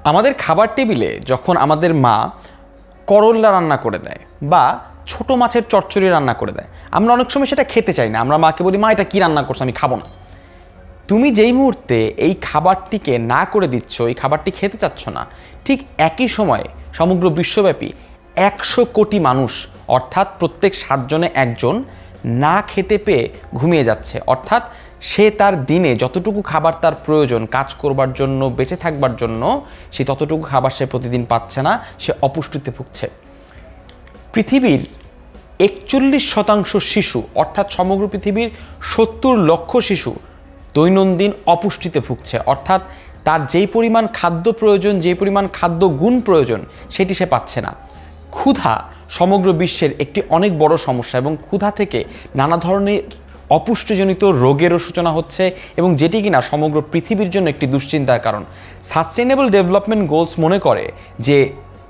আমাদের খাবার টেবিলে যখন আমাদের মা করল্লা রান্না করে দেয় বা ছোট মাছের চচ্চড়ি রান্না করে দেয়, আমরা অনেক সময় সেটা খেতে চাই না। আমরা মাকে বলি, মা এটা কী রান্না করছো, আমি খাবো না। তুমি যেই মুহূর্তে এই খাবারটিকে না করে দিচ্ছ, এই খাবারটি খেতে চাচ্ছ না, ঠিক একই সময়ে সমগ্র বিশ্বব্যাপী 100 কোটি মানুষ, অর্থাৎ প্রত্যেক 7 জনে 1 জন না খেতে পেয়ে ঘুমিয়ে যাচ্ছে। অর্থাৎ সে তার দিনে যতটুকু খাবার তার প্রয়োজন কাজ করবার জন্য, বেঁচে থাকবার জন্য, সে ততটুকু খাবার সে প্রতিদিন পাচ্ছে না, সে অপুষ্টিতে ভুগছে। পৃথিবীর 41% শিশু, অর্থাৎ সমগ্র পৃথিবীর 70 লক্ষ শিশু দৈনন্দিন অপুষ্টিতে ভুগছে। অর্থাৎ তার যেই পরিমাণ খাদ্য প্রয়োজন, যেই পরিমাণ খাদ্য গুণ প্রয়োজন, সেটি সে পাচ্ছে না। ক্ষুধা সমগ্র বিশ্বের একটি অনেক বড় সমস্যা এবং ক্ষুধা থেকে নানা ধরনের অপুষ্টিজনিত রোগেরও সূচনা হচ্ছে এবং যেটি কিনা সমগ্র পৃথিবীর জন্য একটি দুশ্চিন্তার কারণ। সাস্টেনেবল ডেভেলপমেন্ট গোলস মনে করে যে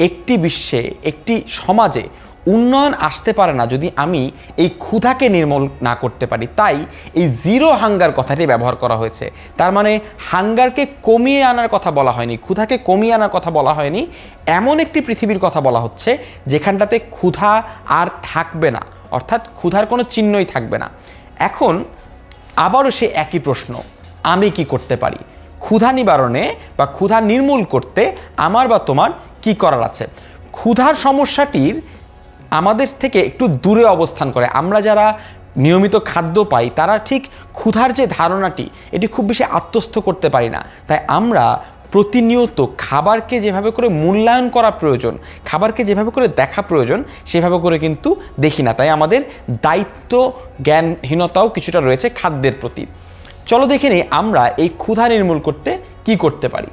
একটি বিশ্বে, একটি সমাজে উন্নয়ন আসতে পারে না যদি আমি এই ক্ষুধাকে নির্মূল না করতে পারি। তাই এই জিরো হাঙ্গার কথাটি ব্যবহার করা হয়েছে। তার মানে হাঙ্গারকে কমিয়ে আনার কথা বলা হয়নি, ক্ষুধাকে কমিয়ে আনার কথা বলা হয়নি। এমন একটি পৃথিবীর কথা বলা হচ্ছে যেখানটাতে ক্ষুধা আর থাকবে না, অর্থাৎ ক্ষুধার কোনো চিহ্নই থাকবে না। এখন আবারও সে একই প্রশ্ন, আমি কি করতে পারি? ক্ষুধা নিবারণে বা ক্ষুধা নির্মূল করতে আমার বা তোমার কি করার আছে? ক্ষুধার সমস্যাটির আমাদের থেকে একটু দূরে অবস্থান করে। আমরা যারা নিয়মিত খাদ্য পাই তারা ঠিক ক্ষুধার যে ধারণাটি, এটি খুব বেশি আত্মস্থ করতে পারি না। তাই আমরা প্রতিনিয়ত খাবারকে যেভাবে করে মূল্যায়ন করা প্রয়োজন, খাবারকে যেভাবে করে দেখা প্রয়োজন, সেভাবে করে কিন্তু দেখি না। তাই আমাদের দায়িত্ব জ্ঞানহীনতাও কিছুটা রয়েছে খাদ্যের প্রতি। চলো দেখে নিই আমরা এই ক্ষুধা নির্মূল করতে কি করতে পারি।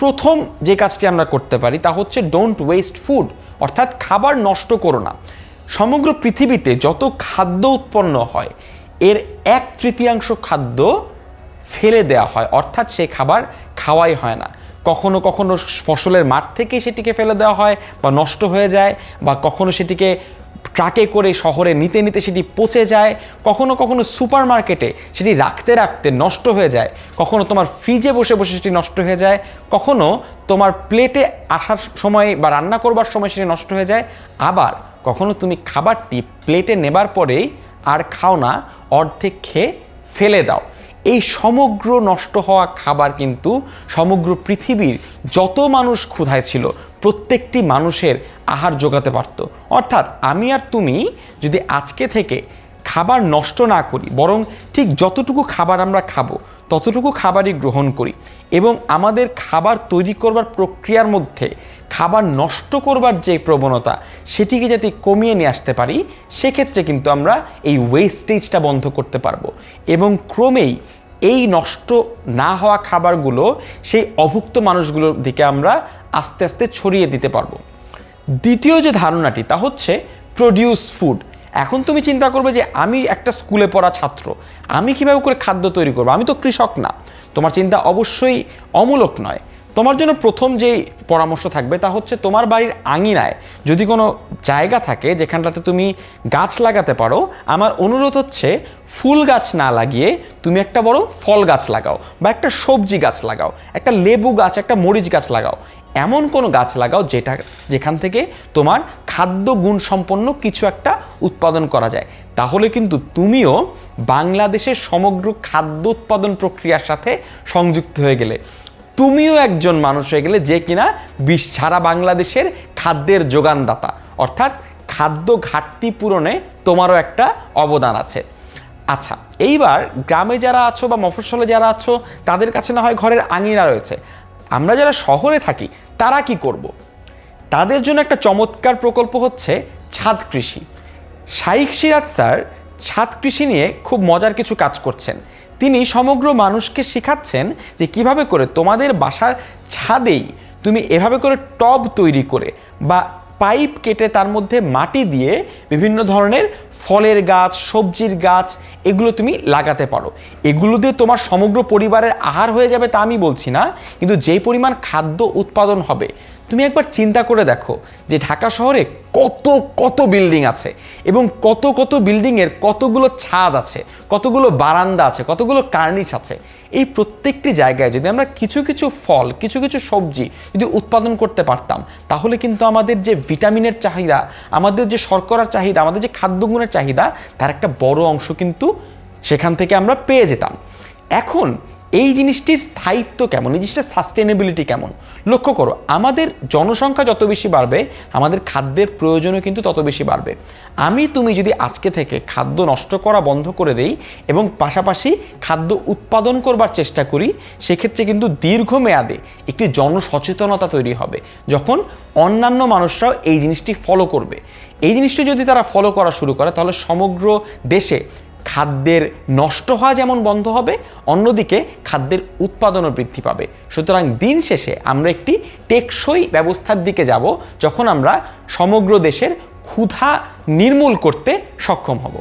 প্রথম যে কাজটি আমরা করতে পারি তা হচ্ছে ডোন্ট ওয়েস্ট ফুড, অর্থাৎ খাবার নষ্ট করো না। সমগ্র পৃথিবীতে যত খাদ্য উৎপন্ন হয় এর 1/3 খাদ্য ফেলে দেওয়া হয়, অর্থাৎ সে খাবার খাওয়াই হয় না। কখনো কখনো ফসলের মাঠ থেকে সেটিকে ফেলে দেওয়া হয় বা নষ্ট হয়ে যায়, বা কখনো সেটিকে ট্রাকে করে শহরে নিতে নিতে সেটি পচে যায়, কখনো কখনো সুপার মার্কেটে সেটি রাখতে রাখতে নষ্ট হয়ে যায়, কখনো তোমার ফ্রিজে বসে বসে সেটি নষ্ট হয়ে যায়, কখনো তোমার প্লেটে আসার সময় বা রান্না করবার সময় সেটি নষ্ট হয়ে যায়। আবার কখনো তুমি খাবারটি প্লেটে নেবার পরেই আর খাও না, অর্ধেক খেয়ে ফেলে দাও। এই সমগ্র নষ্ট হওয়া খাবার কিন্তু সমগ্র পৃথিবীর যত মানুষ ক্ষুধায় ছিল প্রত্যেকটি মানুষের আহার যোগাতে পারত। অর্থাৎ আমি আর তুমি যদি আজকে থেকে খাবার নষ্ট না করি, বরং ঠিক যতটুকু খাবার আমরা খাবো ততটুকু খাবারই গ্রহণ করি এবং আমাদের খাবার তৈরি করবার প্রক্রিয়ার মধ্যে খাবার নষ্ট করবার যে প্রবণতা সেটিকে যাতে কমিয়ে নিয়ে আসতে পারি, সেক্ষেত্রে কিন্তু আমরা এই ওয়েস্টেজটা বন্ধ করতে পারবো এবং ক্রমেই এই নষ্ট না হওয়া খাবারগুলো সেই অভুক্ত মানুষগুলোর দিকে আমরা আস্তে আস্তে ছড়িয়ে দিতে পারবো। দ্বিতীয় যে ধারণাটি তা হচ্ছে প্রডিউস ফুড। এখন তুমি চিন্তা করবে যে আমি একটা স্কুলে পড়া ছাত্র, আমি কীভাবে করে খাদ্য তৈরি করবো, আমি তো কৃষক না। তোমার চিন্তা অবশ্যই অমূলক নয়। তোমার জন্য প্রথম যে পরামর্শ থাকবে তা হচ্ছে তোমার বাড়ির আঙিনায় যদি কোনো জায়গা থাকে যেখানটাতে তুমি গাছ লাগাতে পারো, আমার অনুরোধ হচ্ছে ফুল গাছ না লাগিয়ে তুমি একটা বড় ফল গাছ লাগাও বা একটা সবজি গাছ লাগাও, একটা লেবু গাছ, একটা মরিচ গাছ লাগাও। এমন কোনো গাছ লাগাও যেখান থেকে তোমার খাদ্য গুণ সম্পন্ন কিছু একটা উৎপাদন করা যায়। তাহলে কিন্তু তুমিও বাংলাদেশের সমগ্র খাদ্য উৎপাদন প্রক্রিয়ার সাথে সংযুক্ত হয়ে গেলে, তুমিও একজন মানুষ হয়ে গেলে যে কিনা সারা বাংলাদেশের খাদ্যের যোগানদাতা, অর্থাৎ খাদ্য ঘাটতি পূরণে তোমারও একটা অবদান আছে। আচ্ছা, এইবার গ্রামে যারা আছো বা মফস্বলে যারা আছো তাদের কাছে না হয় ঘরের আঙিনা রয়েছে, আমরা যারা শহরে থাকি তারা কি করব? তাদের জন্য একটা চমৎকার প্রকল্প হচ্ছে ছাদ কৃষি। শাইখ সিরাজ স্যার ছাদ কৃষি নিয়ে খুব মজার কিছু কাজ করছেন। তিনি সমগ্র মানুষকে শেখাচ্ছেন যে কিভাবে করে তোমাদের বাসার ছাদেই তুমি এভাবে করে টব তৈরি করে বা পাইপ কেটে তার মধ্যে মাটি দিয়ে বিভিন্ন ধরনের ফলের গাছ, সবজির গাছ এগুলো তুমি লাগাতে পারো। এগুলো দিয়ে তোমার সমগ্র পরিবারের আহার হয়ে যাবে তা আমি বলছি না, কিন্তু যেই পরিমাণ খাদ্য উৎপাদন হবে তুমি একবার চিন্তা করে দেখো যে ঢাকা শহরে কত কত বিল্ডিং আছে এবং কত কত বিল্ডিংয়ের কতগুলো ছাদ আছে, কতগুলো বারান্দা আছে, কতগুলো কার্নিশ আছে। এই প্রত্যেকটি জায়গায় যদি আমরা কিছু কিছু ফল, কিছু কিছু সবজি যদি উৎপাদন করতে পারতাম, তাহলে কিন্তু আমাদের যে ভিটামিনের চাহিদা, আমাদের যে শর্করার চাহিদা, আমাদের যে খাদ্যগুণের চাহিদা, তার একটা বড় অংশ কিন্তু সেখান থেকে আমরা পেয়ে যেতাম। এখন এই জিনিসটির স্থায়িত্ব কেমন, এই জিনিসটার সাস্টেনেবিলিটি কেমন? লক্ষ্য করো, আমাদের জনসংখ্যা যত বেশি বাড়বে, আমাদের খাদ্যের প্রয়োজনও কিন্তু তত বেশি বাড়বে। তুমি যদি আজকে থেকে খাদ্য নষ্ট করা বন্ধ করে দেই এবং পাশাপাশি খাদ্য উৎপাদন করবার চেষ্টা করি, সেক্ষেত্রে কিন্তু দীর্ঘমেয়াদে একটি জনসচেতনতা তৈরি হবে, যখন অন্যান্য মানুষরাও এই জিনিসটি ফলো করবে। এই জিনিসটি যদি তারা ফলো করা শুরু করে, তাহলে সমগ্র দেশে খাদ্যের নষ্ট হওয়া যেমন বন্ধ হবে, অন্যদিকে খাদ্যের উৎপাদনও বৃদ্ধি পাবে। সুতরাং দিন শেষে আমরা একটি টেকসই ব্যবস্থার দিকে যাব, যখন আমরা সমগ্র দেশের ক্ষুধা নির্মূল করতে সক্ষম হব।